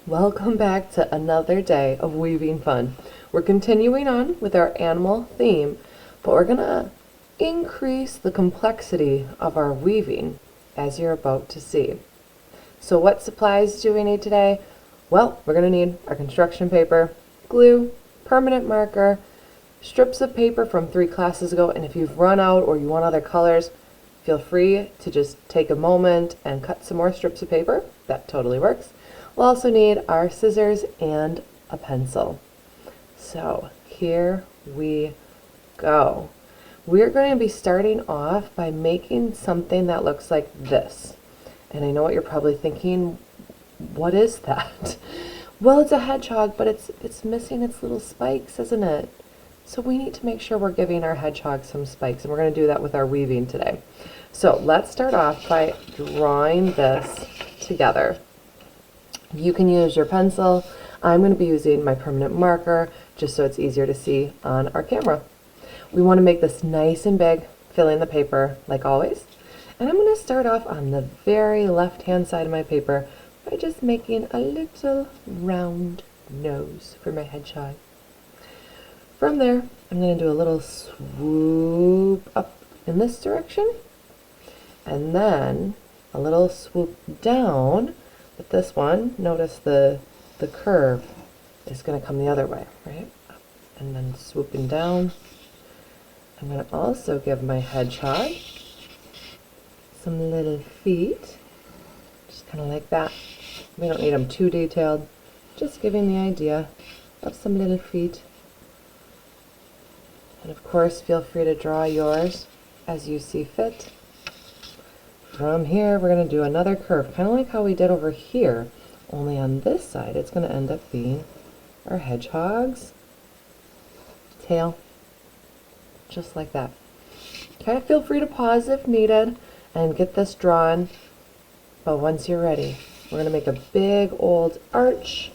Welcome back to another day of weaving fun. We're continuing on with our animal theme, but we're gonna increase the complexity of our weaving as you're about to see. So what supplies do we need today? Well, we're gonna need our construction paper, glue, permanent marker, strips of paper from 3 classes ago, and if you've run out or you want other colors, feel free to just take a moment and cut some more strips of paper. That totally works. We'll also need our scissors and a pencil. So here we go. We're going to be starting off by making something that looks like this. And I know what you're probably thinking, what is that? Well, it's a hedgehog, but it's missing its little spikes, isn't it? So we need to make sure we're giving our hedgehog some spikes, and we're going to do that with our weaving today. So let's start off by drawing this together. You can use your pencil. I'm going to be using my permanent marker just so it's easier to see on our camera. We want to make this nice and big, filling the paper like always. And I'm going to start off on the very left-hand side of my paper by just making a little round nose for my hedgehog. From there, I'm going to do a little swoop up in this direction, and then a little swoop down. But this one, notice the curve is going to come the other way, right? And then swooping down. I'm going to also give my hedgehog some little feet, just kind of like that. We don't need them too detailed, just giving the idea of some little feet. And of course, feel free to draw yours as you see fit. From here, we're going to do another curve, kind of like how we did over here, only on this side, it's going to end up being our hedgehog's tail, just like that. Okay, feel free to pause if needed and get this drawn, but once you're ready, we're going to make a big old arch,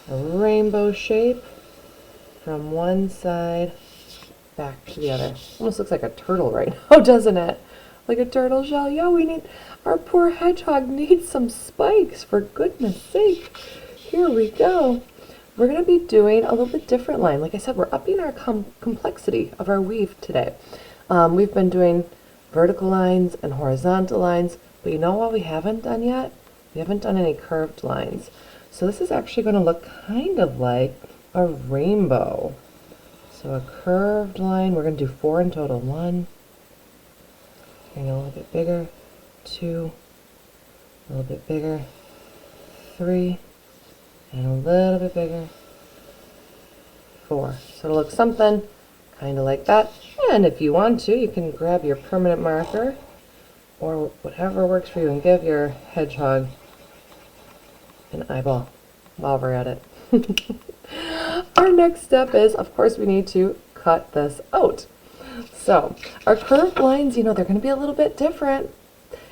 a rainbow shape from one side back to the other. Almost looks like a turtle right now, doesn't it? Like a turtle shell. Yeah, our poor hedgehog needs some spikes, for goodness sake. Here we go. We're going to be doing a little bit different line. Like I said, we're upping our complexity of our weave today. We've been doing vertical lines and horizontal lines, but you know what we haven't done yet? We haven't done any curved lines. So this is actually going to look kind of like a rainbow. So a curved line, we're going to do 4 in total. 1, and a little bit bigger, 2, a little bit bigger, 3, and a little bit bigger, 4. So it'll look something kind of like that. And if you want to, you can grab your permanent marker or whatever works for you and give your hedgehog an eyeball while we're at it. Our next step is, of course, we need to cut this out. So our curved lines, they're going to be a little bit different.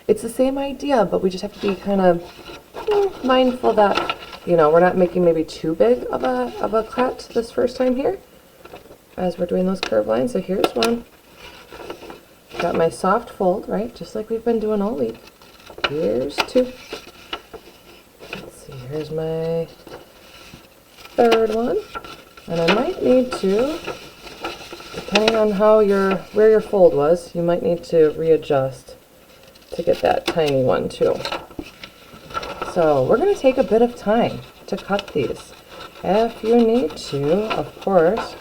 It's the same idea, but we just have to be kind of mindful that, we're not making maybe too big of a cut this first time here as we're doing those curved lines. So here's one. Got my soft fold, right? Just like we've been doing all week. Here's 2. Let's see, here's my 3rd one. And I might need to, depending on where your fold was, you might need to readjust to get that tiny one too. So we're going to take a bit of time to cut these. If you need to, of course,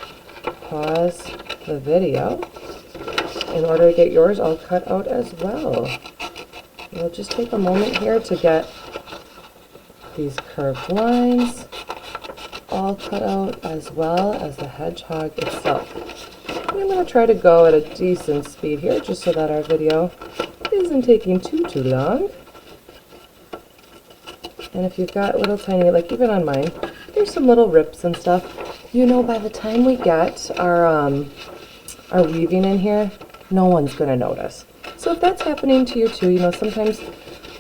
pause the video in order to get yours all cut out as well. We'll just take a moment here to get these curved lines all cut out, as well as the hedgehog itself. I'm going to try to go at a decent speed here just so that our video isn't taking too long. And if you've got little tiny, like even on mine, there's some little rips and stuff. By the time we get our weaving in here, no one's going to notice. So if that's happening to you too, sometimes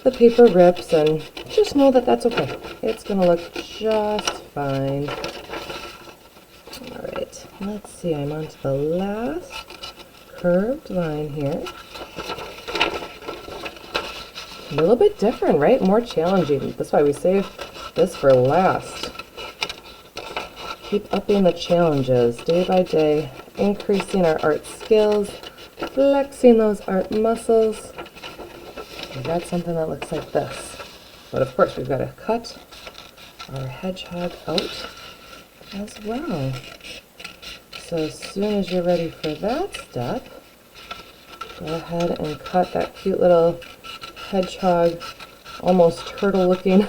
the paper rips, and just know that that's okay. It's going to look just fine. All right, let's see, I'm on to the last curved line here. A little bit different, right? More challenging. That's why we save this for last. Keep upping the challenges day by day, increasing our art skills, flexing those art muscles. We got something that looks like this. But of course, we've got to cut our hedgehog out as well. So as soon as you're ready for that step, go ahead and cut that cute little hedgehog, almost turtle-looking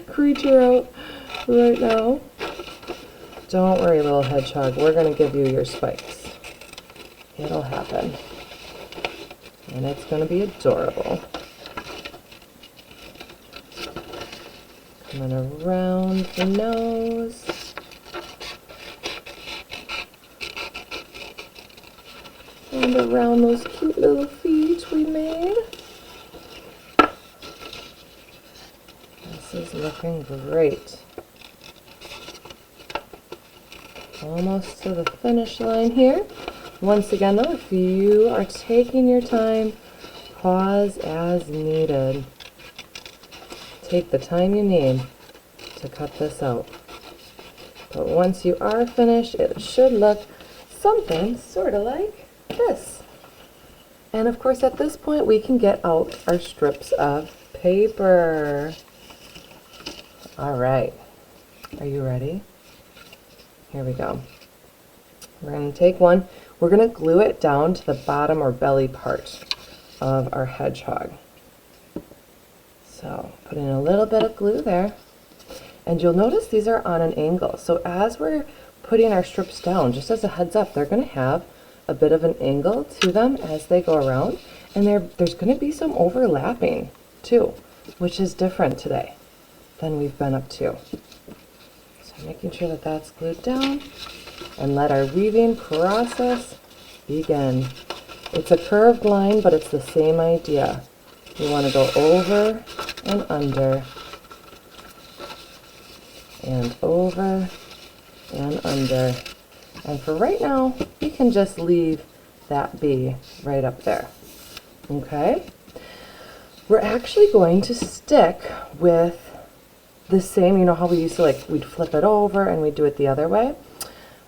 creature out right now. Don't worry, little hedgehog, we're going to give you your spikes. It'll happen. And it's going to be adorable. Coming around the nose. And around those cute little feet we made. This is looking great. Almost to the finish line here. Once again though, if you are taking your time, pause as needed. Take the time you need to cut this out. But once you are finished, it should look something sort of like this. And of course at this point we can get out our strips of paper. Alright, are you ready? Here we go. We're going to take one, we're going to glue it down to the bottom or belly part of our hedgehog. So put in a little bit of glue there. And you'll notice these are on an angle. So as we're putting our strips down, just as a heads up, they're going to have a bit of an angle to them as they go around. And there's going to be some overlapping too, which is different today than we've been up to. So making sure that that's glued down and let our weaving process begin. It's a curved line, but it's the same idea. You want to go over and under and over and under. And for right now, you can just leave that be right up there. Okay? We're actually going to stick with the same, you know how we used to we'd flip it over and we'd do it the other way?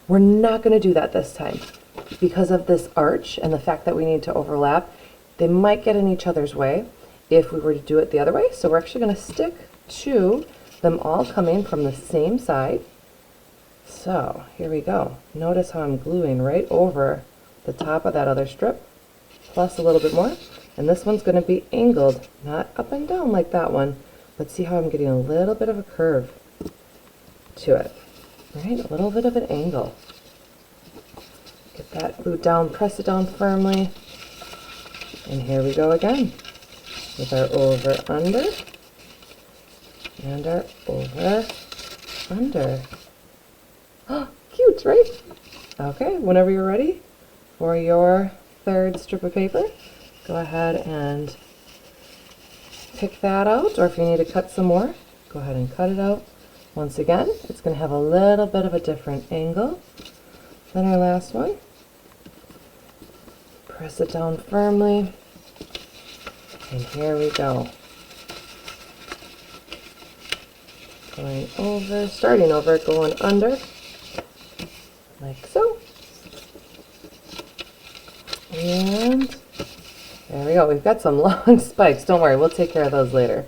We're not going to do that this time. Because of this arch and the fact that we need to overlap, they might get in each other's way if we were to do it the other way. So we're actually going to stick to them all coming from the same side. So here we go. Notice how I'm gluing right over the top of that other strip, plus a little bit more. And this one's going to be angled, not up and down like that one. But see how I'm getting a little bit of a curve to it, right? A little bit of an angle. Get that glued down, press it down firmly. And here we go again with our over, under, and our over, under. Oh, cute, right? Okay, whenever you're ready for your third strip of paper, go ahead and pick that out, or if you need to cut some more, go ahead and cut it out. Once again, it's going to have a little bit of a different angle than our last one. Press it down firmly, and here we go. Going over, starting over, going under, like so. And there we go. We've got some long spikes. Don't worry, we'll take care of those later.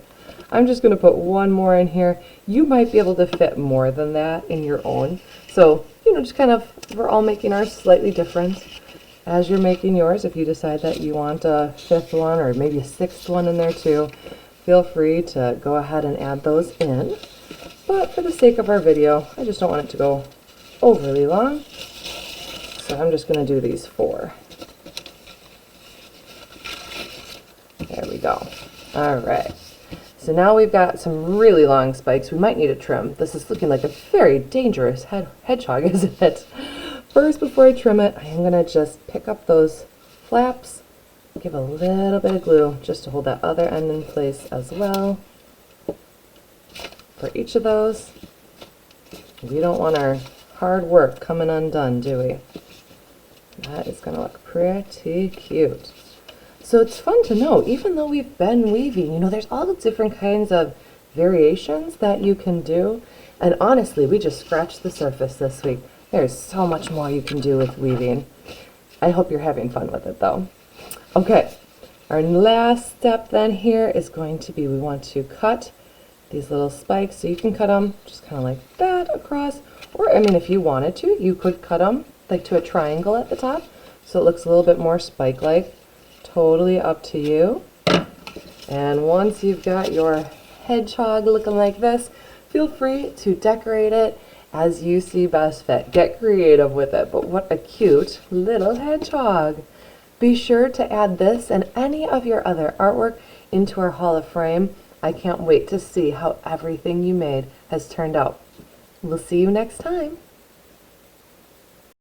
I'm just going to put one more in here. You might be able to fit more than that in your own. So, you know, just kind of, we're all making ours slightly different. As you're making yours, if you decide that you want a fifth one or maybe a sixth one in there too, feel free to go ahead and add those in. But for the sake of our video, I just don't want it to go overly long. So I'm just going to do these 4. There we go. All right. So now we've got some really long spikes. We might need a trim. This is looking like a very dangerous hedgehog, isn't it? First, before I trim it, I am going to just pick up those flaps, give a little bit of glue just to hold that other end in place as well. For each of those, we don't want our hard work coming undone, do we? That is going to look pretty cute. So it's fun to know, even though we've been weaving, you know, there's all the different kinds of variations that you can do. And honestly, we just scratched the surface this week. There's so much more you can do with weaving. I hope you're having fun with it though. Okay, our last step then here is going to be, we want to cut these little spikes. So you can cut them just kind of like that across, or I mean, if you wanted to, you could cut them like to a triangle at the top, so it looks a little bit more spike-like. Totally up to you. And once you've got your hedgehog looking like this, feel free to decorate it as you see best fit. Get creative with it, but what a cute little hedgehog. Be sure to add this and any of your other artwork into our Hall of Frame. I can't wait to see how everything you made has turned out. We'll see you next time.